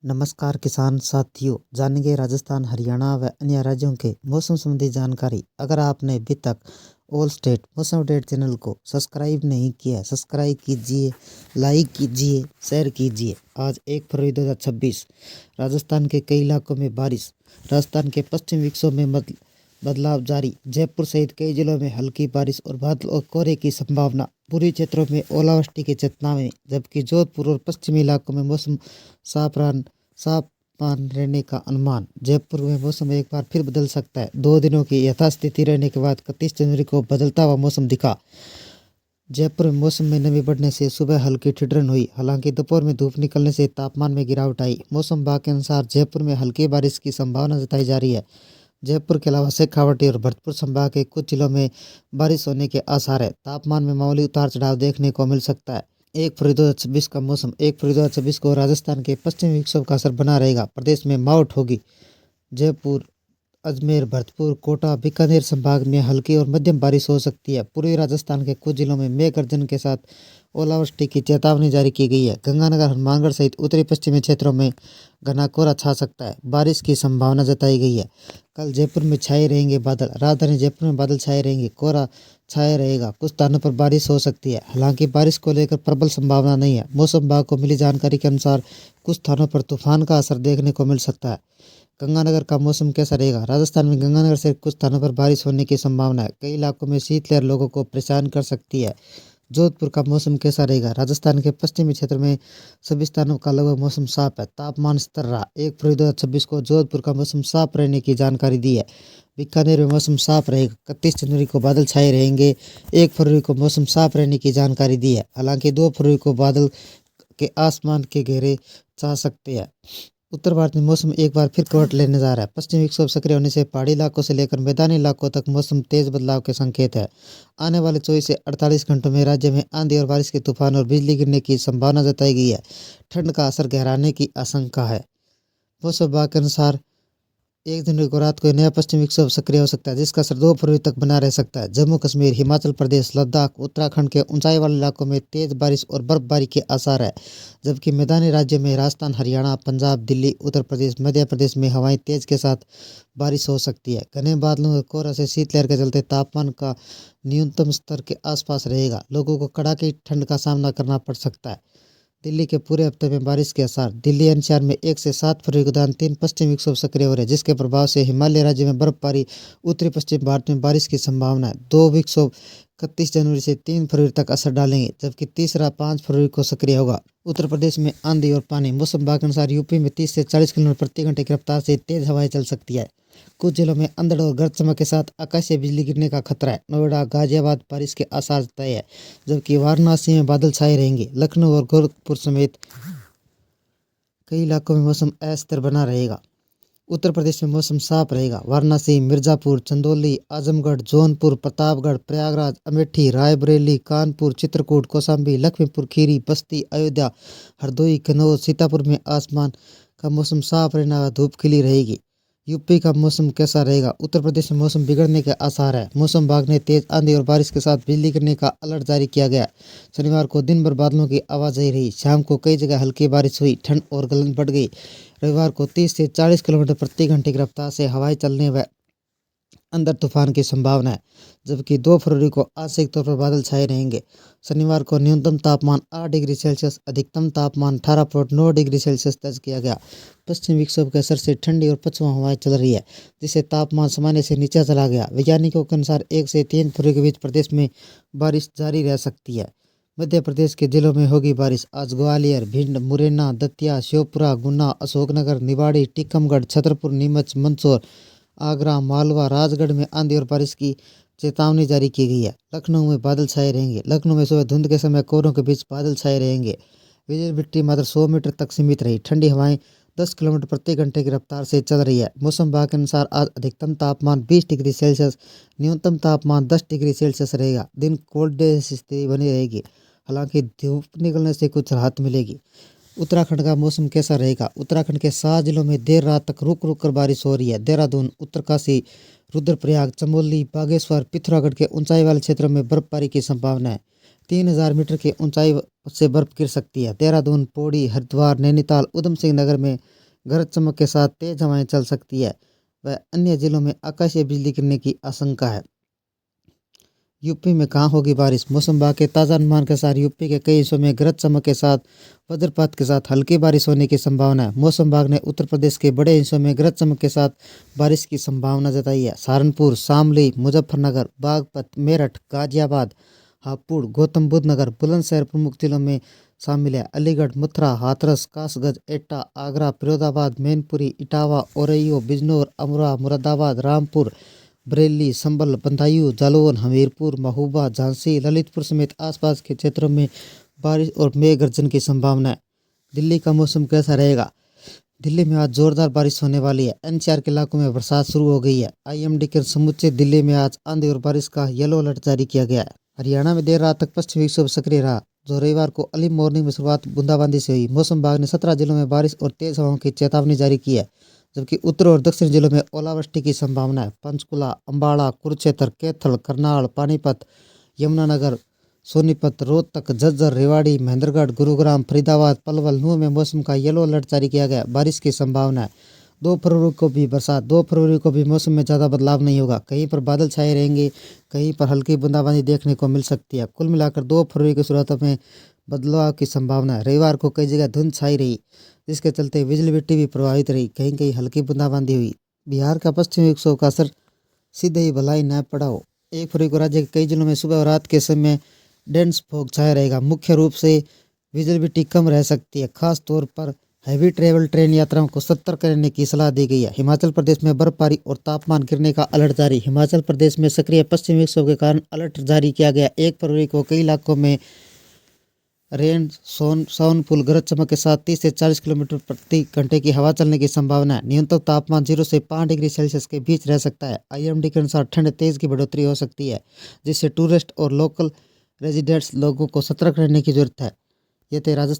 नमस्कार किसान साथियों, जानेंगे राजस्थान, हरियाणा व अन्य राज्यों के मौसम संबंधी जानकारी। अगर आपने अभी तक ऑल स्टेट मौसम अपडेट चैनल को सब्सक्राइब नहीं किया है, सब्सक्राइब कीजिए, लाइक कीजिए, शेयर कीजिए। आज 1 फरवरी 2026 राजस्थान के कई इलाकों में बारिश। राजस्थान के पश्चिमी विक्षोभ में बदलाव जारी। जयपुर सहित कई जिलों में हल्की बारिश और बादल और कोहरे की संभावना। पूर्वी क्षेत्रों में ओलावृष्टि की चेतावनी, जबकि जोधपुर और पश्चिमी इलाकों में मौसम साफ मान रहने का अनुमान। जयपुर में मौसम एक बार फिर बदल सकता है। 2 दिनों की यथास्थिति रहने के बाद 31 जनवरी को बदलता हुआ मौसम दिखा। जयपुर में मौसम में नमी बढ़ने से सुबह हल्की ठिठुरन हुई। हालांकि दोपहर में धूप निकलने से तापमान में गिरावट आई। मौसम विभाग के अनुसार जयपुर में हल्की बारिश की संभावना जताई जा रही है। जयपुर के अलावा शेखावाटी और भरतपुर संभाग के कुछ जिलों में बारिश होने के आसार है। तापमान में मामूली उतार चढ़ाव देखने को मिल सकता है। 1 फरवरी 2026 का मौसम। 1 फरवरी 2026 को राजस्थान के पश्चिमी विक्षोभ का असर बना रहेगा। प्रदेश में मावठ होगी। जयपुर, अजमेर, भरतपुर, कोटा, बीकानेर संभाग में हल्की और मध्यम बारिश हो सकती है। पूर्वी राजस्थान के कुछ जिलों में मेघ गर्जन के साथ ओलावृष्टि की चेतावनी जारी की गई है। गंगानगर, हनुमानगढ़ सहित उत्तरी पश्चिमी क्षेत्रों में घना कोहरा छा सकता है। बारिश की संभावना जताई गई है। कल जयपुर में छाए रहेंगे बादल। राजधानी जयपुर में बादल छाए रहेंगे, कोहरा छाया रहेगा। कुछ स्थानों पर बारिश हो सकती है। हालांकि बारिश को लेकर प्रबल संभावना नहीं है। मौसम विभाग को मिली जानकारी के अनुसार कुछ स्थानों पर तूफान का असर देखने को मिल सकता है। गंगानगर का मौसम कैसा रहेगा? राजस्थान में गंगानगर से कुछ स्थानों पर बारिश होने की संभावना है। कई इलाकों में शीतलहर लोगों को परेशान कर सकती है। जोधपुर का मौसम कैसा रहेगा? राजस्थान के पश्चिमी क्षेत्र में सभी स्थानों का लगभग मौसम साफ है। तापमान स्थिर रहा। 1 फरवरी 2026 को जोधपुर का मौसम साफ रहने की जानकारी दी है। बीकानेर में मौसम साफ रहेगा। 31 जनवरी को बादल छाए रहेंगे। 1 फरवरी को मौसम साफ रहने की जानकारी दी है। हालांकि 2 फरवरी को बादल के आसमान के घेरे छा सकते हैं। उत्तर भारत में मौसम एक बार फिर करवट लेने जा रहा है। पश्चिमी विक्षोभ सक्रिय होने से पहाड़ी इलाकों से लेकर मैदानी इलाकों तक मौसम तेज बदलाव के संकेत है। आने वाले 24 से 48 घंटों में राज्य में आंधी और बारिश के तूफान और बिजली गिरने की संभावना जताई गई है। ठंड का असर गहराने की आशंका है। मौसम विभाग के अनुसार 1 जनवरी को रात को नया पश्चिमी विक्षोभ सक्रिय हो सकता है, जिसका असर 2 फरवरी तक बना रह सकता है। जम्मू कश्मीर, हिमाचल प्रदेश, लद्दाख, उत्तराखंड के ऊंचाई वाले इलाकों में तेज बारिश और बर्फबारी के आसार है, जबकि मैदानी राज्यों में राजस्थान, हरियाणा, पंजाब, दिल्ली, उत्तर प्रदेश, मध्य प्रदेश में हवाएं तेज के साथ बारिश हो सकती है। घने बादलों और कोहरा से शीतलहर के चलते तापमान का न्यूनतम स्तर के आसपास रहेगा। लोगों को कड़ाके की ठंड का सामना करना पड़ सकता है। दिल्ली के पूरे हफ्ते में बारिश के आसार। दिल्ली एनसीआर में 1 से 7 फरवरी के दौरान 3 पश्चिमी विक्षोभ सक्रिय हो रहे हैं, जिसके प्रभाव से हिमालय राज्य में बर्फबारी, उत्तरी पश्चिम भारत में बारिश की संभावना है। 2 विक्षोभ 31 जनवरी से 3 फरवरी तक असर डालेंगे, जबकि तीसरा 5 फरवरी को सक्रिय होगा। उत्तर प्रदेश में आंधी और पानी। मौसम विभाग के अनुसार यूपी में 30 से 40 किलोमीटर प्रति घंटे की रफ्तार से तेज हवाएं चल सकती है। कुछ जिलों में अंधड़ और गरज चमक के साथ आकाशीय बिजली गिरने का खतरा है। नोएडा, गाजियाबाद बारिश के आसार तय है, जबकि वाराणसी में बादल छाए रहेंगे। लखनऊ और गोरखपुर समेत कई इलाकों में मौसम अस्थिर बना रहेगा। उत्तर प्रदेश में मौसम साफ रहेगा। वाराणसी, मिर्जापुर, चंदौली, आजमगढ़, जौनपुर, प्रतापगढ़, प्रयागराज, अमेठी, रायबरेली, कानपुर, चित्रकूट, कौशाम्बी, लखीमपुर खीरी, बस्ती, अयोध्या, हरदोई, कन्नौज, सीतापुर में आसमान का मौसम साफ रहना, धूप खिली रहेगी। यूपी का मौसम कैसा रहेगा? उत्तर प्रदेश में मौसम बिगड़ने के आसार है। मौसम विभाग ने तेज आंधी और बारिश के साथ बिजली गिरने का अलर्ट जारी किया गया। शनिवार को दिन भर बादलों की आवाजाही रही। शाम को कई जगह हल्की बारिश हुई। ठंड और गलन बढ़ गई। रविवार को 30 से 40 किलोमीटर प्रति घंटे की रफ्तार से हवाएं चलने व अंदर तूफान की संभावना है, जबकि 2 फरवरी को आंशिक तौर पर बादल छाए रहेंगे। शनिवार को न्यूनतम तापमान 8 डिग्री सेल्सियस, अधिकतम तापमान 18.9 डिग्री सेल्सियस दर्ज किया गया। पश्चिमी विक्षोभ के असर से ठंडी और पछुआ हवाएं चल रही है, जिससे तापमान सामान्य से नीचे चला गया। वैज्ञानिकों के अनुसार 1 से 3 फरवरी के बीच प्रदेश में बारिश जारी रह सकती है। मध्य प्रदेश के जिलों में होगी बारिश। आज ग्वालियर, भिंड, मुरैना, दतिया, श्योपुरा, गुना, अशोकनगर, निवाड़ी, टीकमगढ़, छतरपुर, नीमच, मंदसौर, आगरा, मालवा, राजगढ़ में आंधी और बारिश की चेतावनी जारी की गई है। लखनऊ में बादल छाए रहेंगे। लखनऊ में सुबह धुंध के समय कोहरों के बीच बादल छाए रहेंगे। विजिबिलिटी मात्र 100 मीटर तक सीमित रही। ठंडी हवाएं 10 किलोमीटर प्रति घंटे की रफ्तार से चल रही है। मौसम विभाग के अनुसार आज अधिकतम तापमान 20 डिग्री सेल्सियस, न्यूनतम तापमान 10 डिग्री सेल्सियस रहेगा। दिन कोल्ड डे स्थिति बनी रहेगी, हालांकि धूप निकलने से कुछ राहत मिलेगी। उत्तराखंड का मौसम कैसा रहेगा? उत्तराखंड के 7 जिलों में देर रात तक रुक रुक कर बारिश हो रही है। देहरादून, उत्तरकाशी, रुद्रप्रयाग, चमोली, बागेश्वर, पिथौरागढ़ के ऊंचाई वाले क्षेत्रों में बर्फबारी की संभावना है। 3000 मीटर की ऊंचाई से बर्फ गिर सकती है। देहरादून, पौड़ी, हरिद्वार, नैनीताल, उधम सिंह नगर में गरज चमक के साथ तेज हवाएं चल सकती है व अन्य जिलों में आकाशीय बिजली गिरने की आशंका है। यूपी में कहाँ होगी बारिश? मौसम विभाग के ताज़ा अनुमान के अनुसार यूपी के कई हिस्सों में गरज चमक के साथ वज्रपात के साथ हल्की बारिश होने की संभावना है। मौसम विभाग ने उत्तर प्रदेश के बड़े हिस्सों में गरज चमक के साथ बारिश की संभावना जताई है। सहारनपुर, शामली, मुजफ्फरनगर, बागपत, मेरठ, गाजियाबाद, हापुड़, गौतम बुद्ध नगर, बुलंदशहर प्रमुख जिलों में शामिल है। अलीगढ़, मथुरा, हाथरस, कासगंज, एटा, आगरा, फिरोजाबाद, मैनपुरी, इटावा, औरैया, बिजनौर, अमरोहा, मुरादाबाद, रामपुर, बरेली, संभल, बदायूं, जालौन, हमीरपुर, महोबा, झांसी, ललितपुर समेत आसपास के क्षेत्रों में बारिश और मेघ गर्जन की संभावना है। दिल्ली का मौसम कैसा रहेगा? दिल्ली में आज जोरदार बारिश होने वाली है। एनसीआर के इलाकों में बरसात शुरू हो गई है। आईएमडी के समूचे दिल्ली में आज आंधी और बारिश का येलो अलर्ट जारी किया गया है। हरियाणा में देर रात तक पश्चिमी विक्षोभ सक्रिय रहा, जो रविवार को अर्ली मॉर्निंग में शुरुआत बूंदाबांदी से हुई। मौसम विभाग ने 17 जिलों में बारिश और तेज हवाओं की चेतावनी जारी की है, जबकि उत्तर और दक्षिण जिलों में ओलावृष्टि की संभावना है। पंचकुला, अम्बाड़ा, कुरुक्षेत्र, कैथल, करनाल, पानीपत, यमुनानगर, सोनीपत, रोहतक, झज्जर, रेवाड़ी, महेंद्रगढ़, गुरुग्राम, फरीदाबाद, पलवल, नूंह में मौसम का येलो अलर्ट जारी किया गया। बारिश की संभावना है। 2 फरवरी को भी बरसात। 2 फरवरी को भी मौसम में ज़्यादा बदलाव नहीं होगा। कहीं पर बादल छाए रहेंगे, कहीं पर हल्की बूंदाबांदी देखने को मिल सकती है। कुल मिलाकर 2 फरवरी की शुरुआत में बदलाव की संभावना है। रविवार को कई जगह धुंध छाई रही, जिसके चलते विजिबिलिटी भी प्रभावित रही। कहीं कहीं हल्की बूंदाबांदी हुई। बिहार का पश्चिमी विक्षोभ का असर सीधे ही भलाई न पड़ा हो। 1 फरवरी को राज्य के कई जिलों में सुबह और रात के समय डेंस फॉग छाया रहेगा। मुख्य रूप से विजिबिलिटी कम रह सकती है। खास तौर पर हैवी ट्रेवल ट्रेन यात्राओं को सतर्क रहने की सलाह दी गई है। हिमाचल प्रदेश में बर्फबारी और तापमान गिरने का अलर्ट जारी। हिमाचल प्रदेश में सक्रिय पश्चिमी विक्षोभ के कारण अलर्ट जारी किया गया। 1 फरवरी को कई इलाकों में रेन साउंडफुल गरज चमक के साथ 30 से 40 किलोमीटर प्रति घंटे की हवा चलने की संभावना है। न्यूनतम तापमान 0 से 5 डिग्री सेल्सियस के बीच रह सकता है। आईएमडी के अनुसार ठंड तेज की बढ़ोतरी हो सकती है, जिससे टूरिस्ट और लोकल रेजिडेंट्स लोगों को सतर्क रहने की जरूरत है। ये थे राजस्थान